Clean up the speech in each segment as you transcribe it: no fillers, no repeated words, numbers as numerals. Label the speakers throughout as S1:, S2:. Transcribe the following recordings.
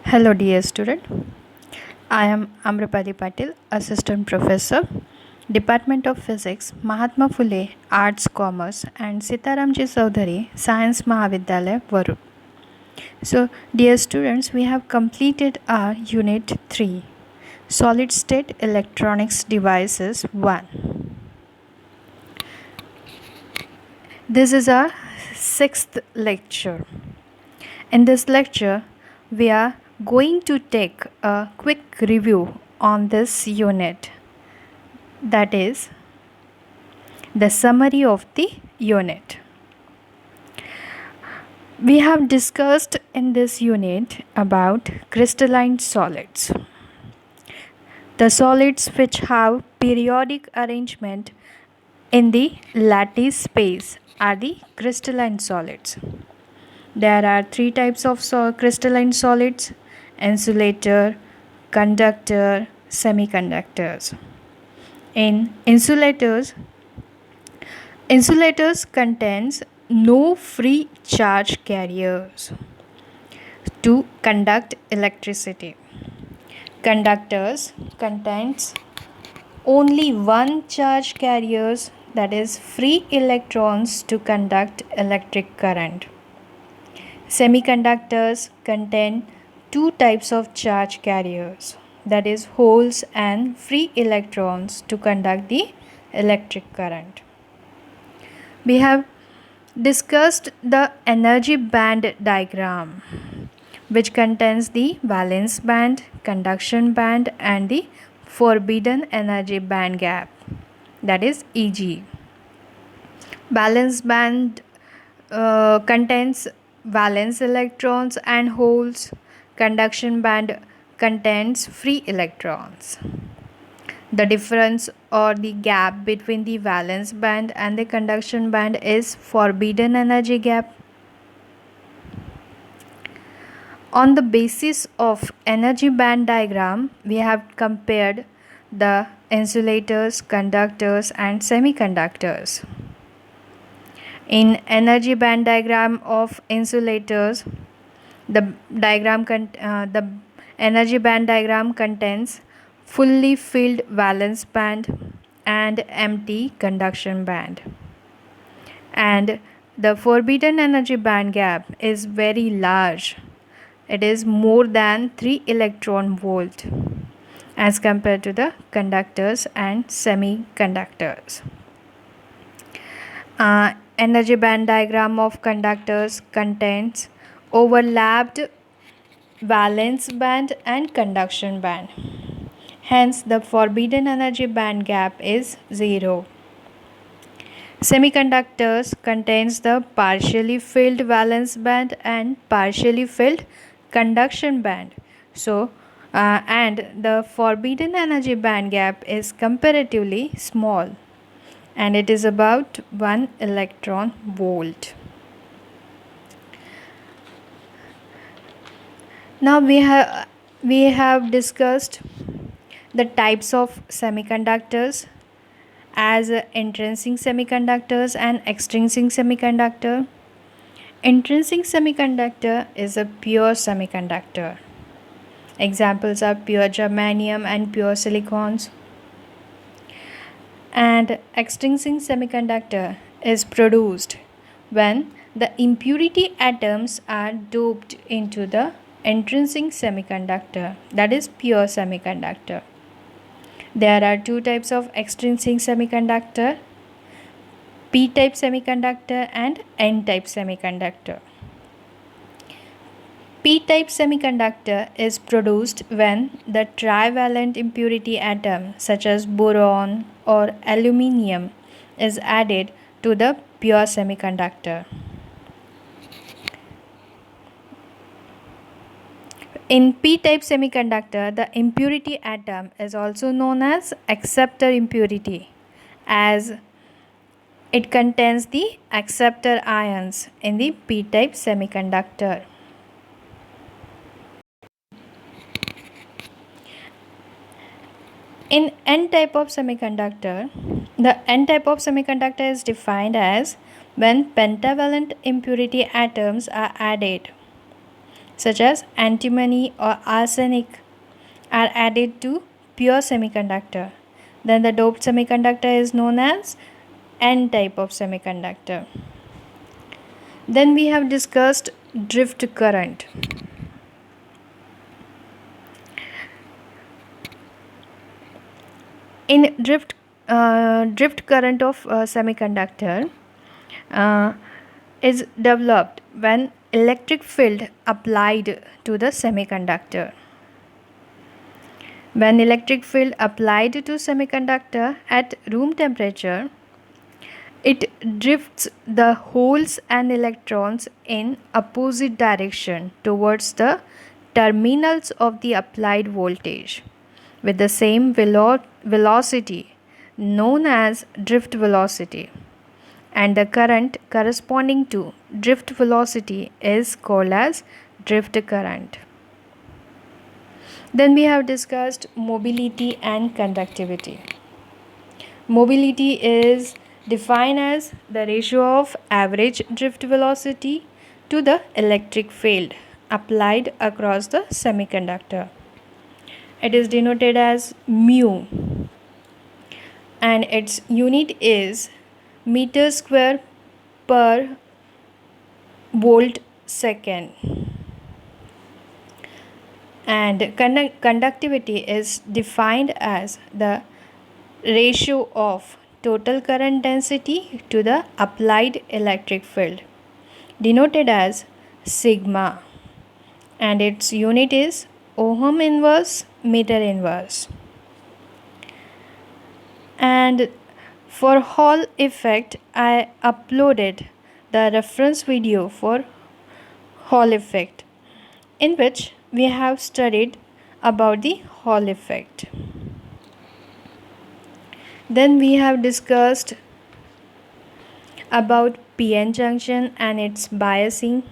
S1: Hello, dear student. I am Amrapali Patil, Assistant Professor, Department of Physics, Mahatma Phule Arts, Commerce, and Sitaramji Chaudhary Science Mahavidyalaya, Varud. So, dear students, we have completed our Unit 3, Solid State Electronics Devices 1. This is our sixth lecture. In this lecture, we are going to take a quick review on this unit, that is, the summary of the unit. We have discussed in this unit about crystalline solids. The solids which have periodic arrangement in the lattice space are the crystalline solids. There are three types of crystalline solids: insulator, conductor, semiconductors. In insulators contains no free charge carriers to conduct electricity. Conductors contains only one charge carriers, that is free electrons to conduct electric current. Semiconductors contain two types of charge carriers, that is holes and free electrons to conduct the electric current. We have discussed the energy band diagram, which contains the valence band, conduction band, and the forbidden energy band gap, that is EG. Valence band contains valence electrons and holes. Conduction band contains free electrons. The difference or the gap between the valence band and the conduction band is forbidden energy gap. On the basis of energy band diagram, we have compared the insulators, conductors, and semiconductors. In energy band diagram of insulators, the energy band diagram contains fully filled valence band and empty conduction band. And the forbidden energy band gap is very large. It is more than 3 electron volt as compared to the conductors and semiconductors. Energy band diagram of conductors contains overlapped valence band and conduction band. Hence, the forbidden energy band gap is 0. Semiconductors contains the partially filled valence band and partially filled conduction band. And the forbidden energy band gap is comparatively small, and it is about 1 electron volt. Now we have discussed the types of semiconductors as intrinsic semiconductors and extrinsic semiconductor. Intrinsic semiconductor is a pure semiconductor. Examples are pure germanium and pure silicons. And extrinsic semiconductor is produced when the impurity atoms are doped into the intrinsic semiconductor, that is pure semiconductor. There are two types of extrinsic semiconductor: p-type semiconductor and n-type semiconductor. P-type semiconductor is produced when the trivalent impurity atom such as boron or aluminium is added to the pure semiconductor. In p-type semiconductor, the impurity atom is also known as acceptor impurity, as it contains the acceptor ions in the p-type semiconductor. In n-type of semiconductor, the n-type of semiconductor is defined as when pentavalent impurity atoms are added such as antimony or arsenic, are added to pure semiconductor. Then the doped semiconductor is known as N type of semiconductor. Then we have discussed drift current. In drift current of semiconductor is developed when electric field applied to the semiconductor. When electric field applied to semiconductor at room temperature, it drifts the holes and electrons in opposite direction towards the terminals of the applied voltage with the same velocity known as drift velocity, and the current corresponding to drift velocity is called as drift current. Then we have discussed mobility and conductivity. Mobility is defined as the ratio of average drift velocity to the electric field applied across the semiconductor. It is denoted as mu, and its unit is meter square per volt second. And conductivity is defined as the ratio of total current density to the applied electric field, denoted as sigma, and its unit is ohm inverse meter inverse. And for Hall effect, I uploaded the reference video for Hall effect, in which we have studied about the Hall effect. Then we have discussed about PN junction and its biasing.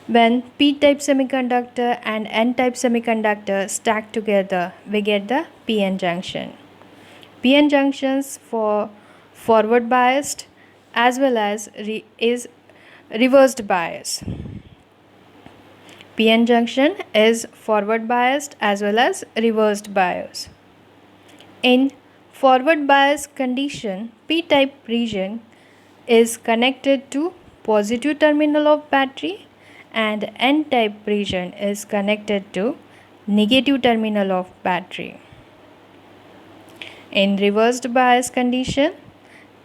S1: When P-type semiconductor and N-type semiconductor stack together, we get the PN junction. PN junctions for forward biased as well as is reversed bias. PN junction is forward biased as well as reversed bias. In forward bias condition, P-type region is connected to positive terminal of battery and N-type region is connected to negative terminal of battery. In reversed bias condition,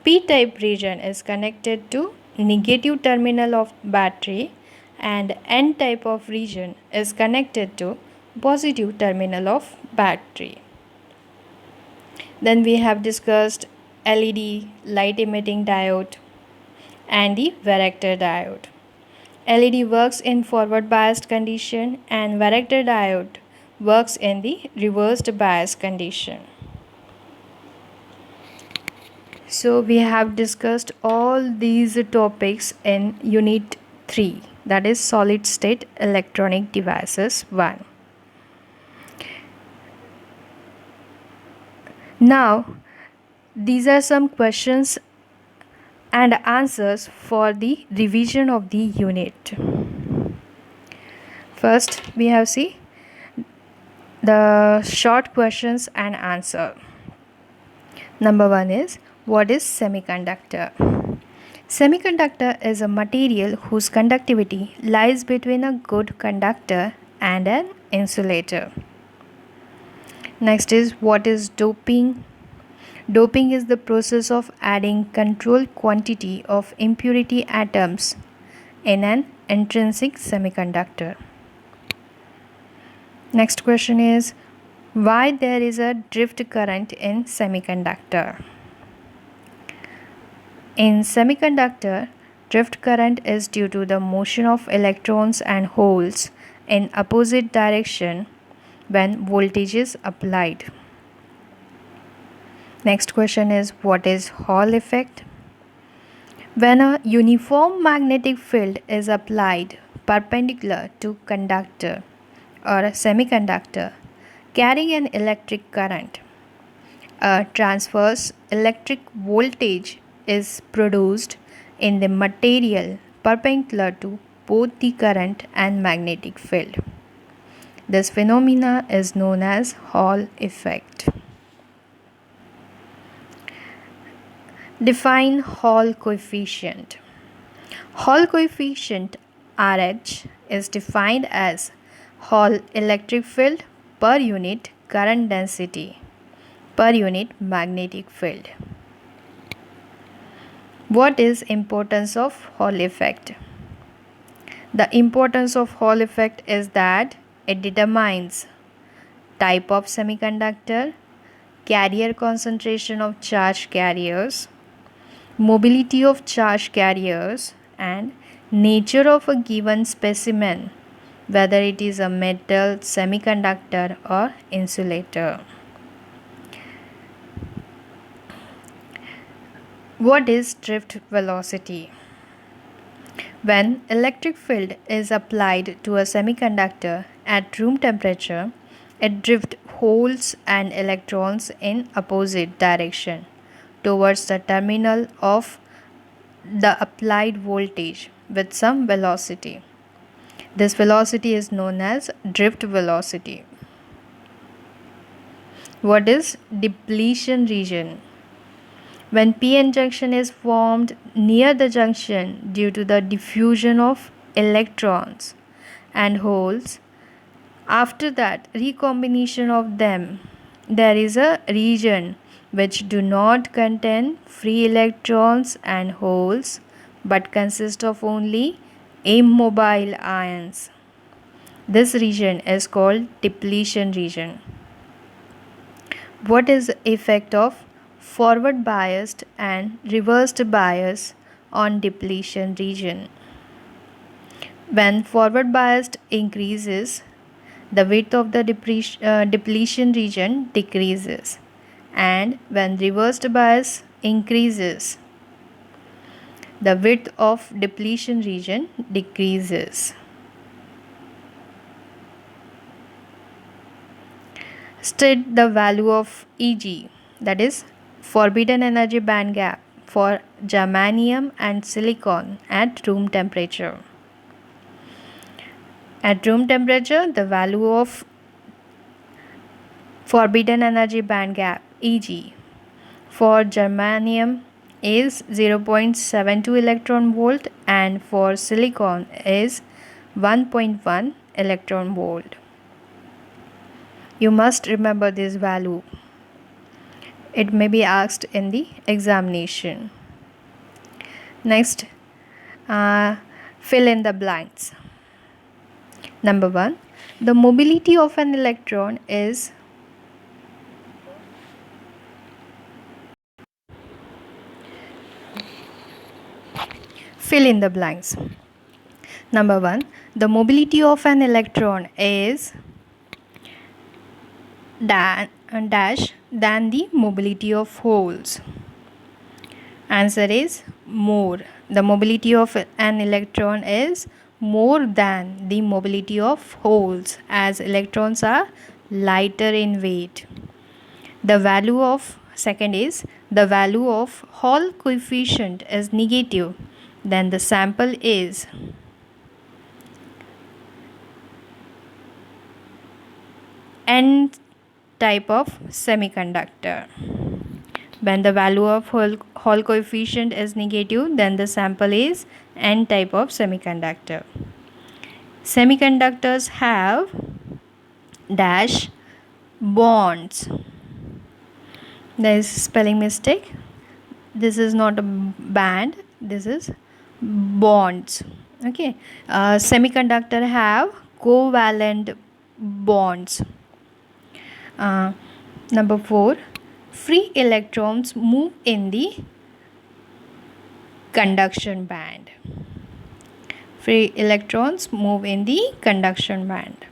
S1: P-type region is connected to negative terminal of battery and N-type of region is connected to positive terminal of battery. Then we have discussed LED, light emitting diode, and the varactor diode. LED works in forward biased condition and varactor diode works in the reversed bias condition. So we have discussed all these topics in Unit 3, that is Solid State Electronic Devices 1. Now, these are some questions and answers for the revision of the unit. First, we have see the short questions and answer. Number 1 is, what is semiconductor? Semiconductor is a material whose conductivity lies between a good conductor and an insulator. Next is, what is doping? Doping is the process of adding controlled quantity of impurity atoms in an intrinsic semiconductor. Next question is, why there is a drift current in semiconductor? In semiconductor, drift current is due to the motion of electrons and holes in opposite direction when voltage is applied. Next question is, what is Hall effect? When a uniform magnetic field is applied perpendicular to conductor or a semiconductor carrying an electric current, a transverse electric voltage is produced in the material perpendicular to both the current and magnetic field. This phenomena is known as Hall effect. Define Hall coefficient. Hall coefficient RH is defined as Hall electric field per unit current density per unit magnetic field. What is importance of Hall effect? The importance of Hall effect is that it determines type of semiconductor, carrier concentration of charge carriers, mobility of charge carriers, and nature of a given specimen, whether it is a metal, semiconductor, or insulator. What is drift velocity? When electric field is applied to a semiconductor at room temperature, it drifts holes and electrons in opposite direction towards the terminal of the applied voltage with some velocity. This velocity is known as drift velocity. What is depletion region? When p-n junction is formed near the junction due to the diffusion of electrons and holes, after that recombination of them, there is a region which do not contain free electrons and holes but consist of only immobile ions. This region is called depletion region. What is the effect of forward biased and reversed bias on depletion region? When forward biased increases, the width of the depletion region decreases, and when reversed bias increases, the width of depletion region decreases. State the value of Eg, that is forbidden energy band gap, for germanium and silicon at room temperature. At room temperature, the value of forbidden energy band gap Eg for germanium is 0.72 electron volt and for silicon is 1.1 electron volt. You must remember this value. It may be asked in the examination. Next, fill in the blanks. Number 1. The mobility of an electron is fill in the blanks. Number 1. The mobility of an electron is dash than the mobility of holes. Answer is more. The mobility of an electron is more than the mobility of holes, as electrons are lighter in weight. The value of second is the value of Hall coefficient is negative, then the sample is N type of semiconductor. When the value of Hall coefficient is negative, then the sample is N type of semiconductor. Semiconductors have dash bonds. There is spelling mistake. This is not a band, this is bonds. Okay. Semiconductor have covalent bonds. Number 4. Free electrons move in the conduction band. Free electrons move in the conduction band.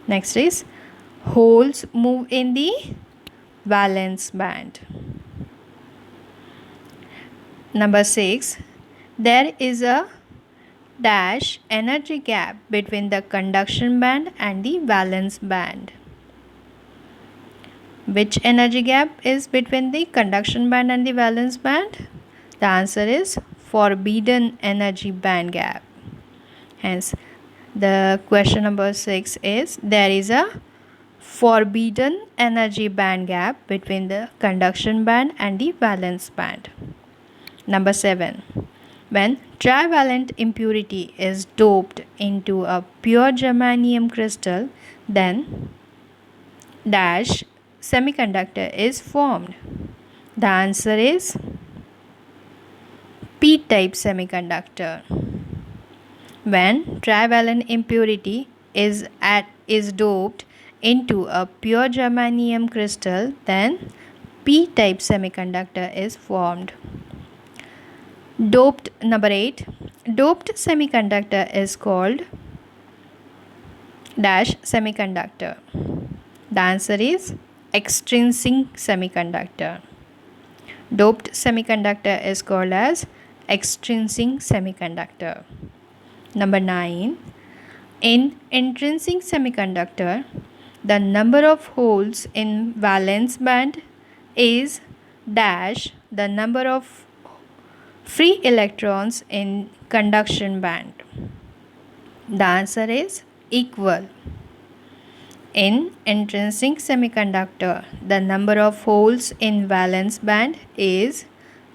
S1: Next is holes move in the valence band. Number 6. There is a dash energy gap between the conduction band and the valence band. Which energy gap is between the conduction band and the valence band? The answer is forbidden energy band gap. Hence, the question number 6 is, there is a forbidden energy band gap between the conduction band and the valence band. Number 7. When trivalent impurity is doped into a pure germanium crystal, then dash semiconductor is formed. The answer is p-type semiconductor. When trivalent impurity is doped into a pure germanium crystal, then p-type semiconductor is formed. Doped, number 8. Doped semiconductor is called dash semiconductor. The answer is extrinsic semiconductor. Doped semiconductor is called as extrinsic semiconductor. Number 9. In intrinsic semiconductor, the number of holes in valence band is dash the number of free electrons in conduction band. The answer is equal. In intrinsic semiconductor, the number of holes in valence band is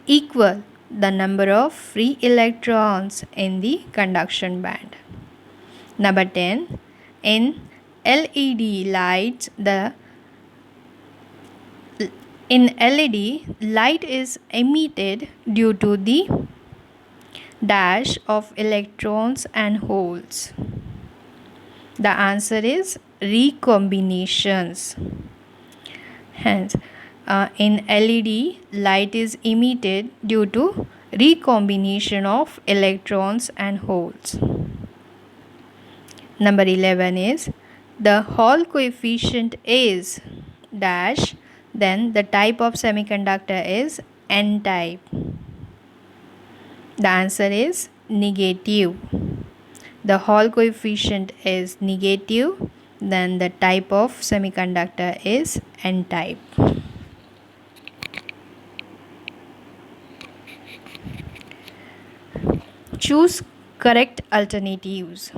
S1: equal the number of free electrons in the conduction band. Number 10. In LED lights, light is emitted due to the dash of electrons and holes. The answer is recombinations. Hence, in LED, light is emitted due to recombination of electrons and holes. Number 11 is, the Hall coefficient is dash, then the type of semiconductor is n-type. The answer is negative. The Hall coefficient is negative, then the type of semiconductor is n-type. Choose correct alternatives.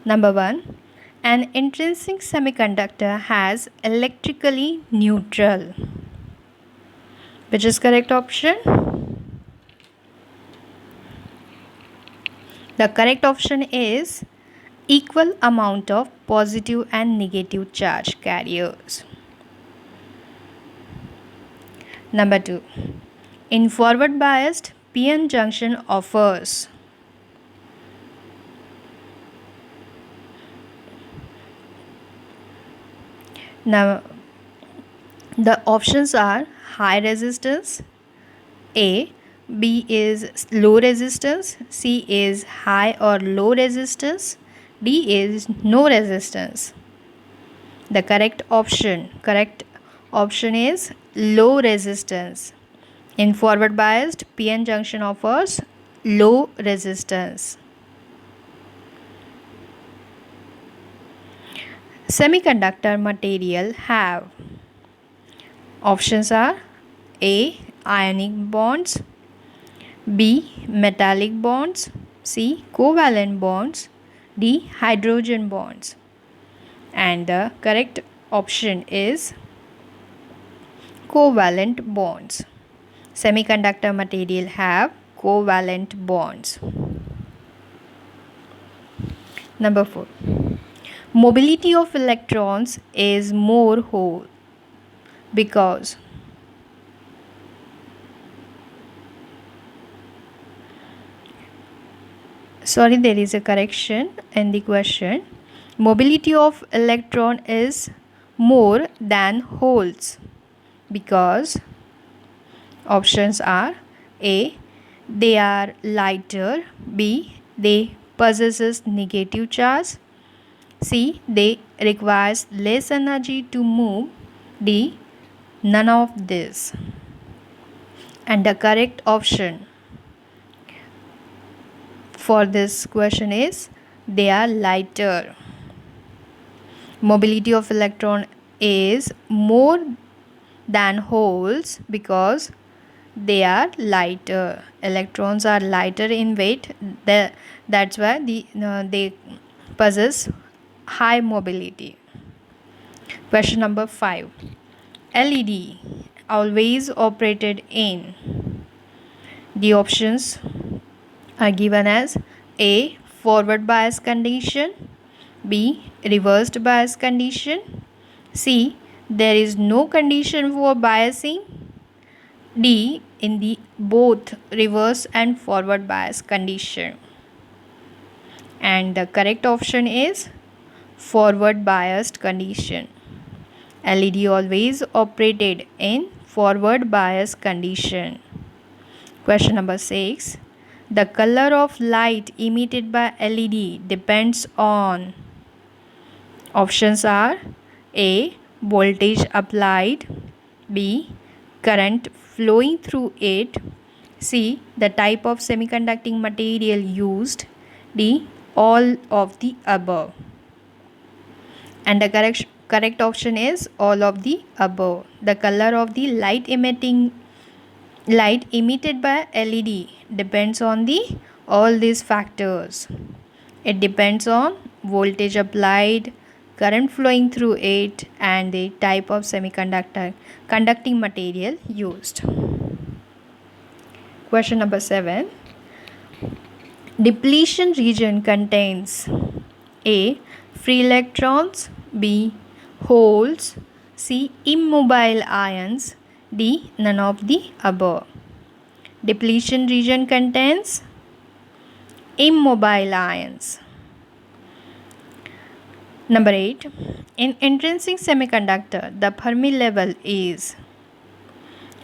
S1: Number 1. An intrinsic semiconductor has electrically neutral. Which is correct option? The correct option is equal amount of positive and negative charge carriers. Number 2. In forward biased, p-n junction offers now the options are high resistance, A. B is low resistance, C is high or low resistance, D is no resistance. The correct option is low resistance. In forward biased, p-n junction offers low resistance. Semiconductor material have options are A. Ionic bonds, B. Metallic bonds, C. Covalent bonds, D. Hydrogen bonds. And the correct option is covalent bonds. Semiconductor material have covalent bonds. Number 4. Mobility of electrons is more whole because there is a correction in the question. Mobility of electron is more than holes because options are A. They are lighter, B. They possesses negative charge, C. They requires less energy to move, D. None of this. And the correct option for this question is they are lighter. Mobility of electron is more than holes because they are lighter. Electrons are lighter in weight That's why they possess high mobility. Question number 5. LED always operated in. The options are given as A. Forward bias condition, B. Reversed bias condition, C. There is no condition for biasing, D. In the both reverse and forward bias condition. And the correct option is forward biased condition. LED always operated in forward bias condition. Question number 6. The color of light emitted by LED depends on. Options are A. Voltage applied, B. Current flowing through it, C. The type of semiconducting material used, D. All of the above. And the correct option is all of the above. The color of the light emitted by LED depends on all these factors. It depends on voltage applied, current flowing through it, and the type of conducting material used. Question number 7. Depletion region contains A. Free electrons, B. Holes, C. Immobile ions, D. None of the above. Depletion region contains immobile ions. Number 8. In intrinsic semiconductor, the Fermi level is.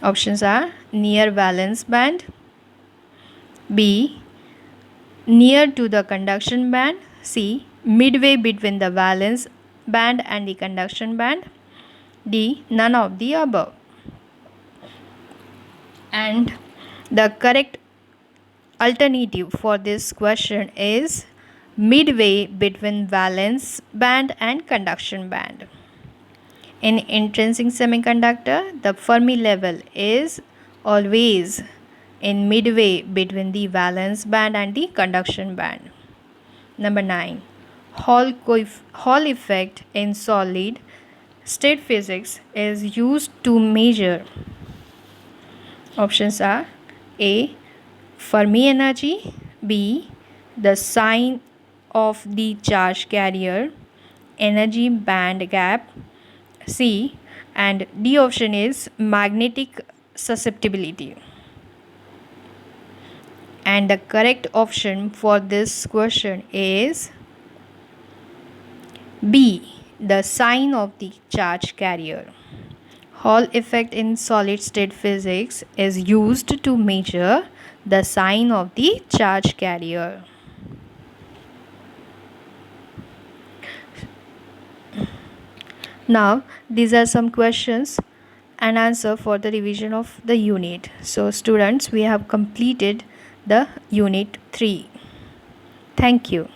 S1: Options are near valence band, B. near to the conduction band, C. midway between the valence band and the conduction band, D. none of the above. And the correct alternative for this question is midway between valence band and conduction band. In intrinsic semiconductor, the Fermi level is always in midway between the valence band and the conduction band. Number 9. Hall effect in solid state physics is used to measure. Options are A. Fermi energy, B. the sign of the charge carrier, energy band gap, C, and D option is magnetic susceptibility. And the correct option for this question is B, the sign of the charge carrier. Hall effect in solid state physics is used to measure the sign of the charge carrier. Now, these are some questions and answer for the revision of the unit. So, students, we have completed the unit 3. Thank you.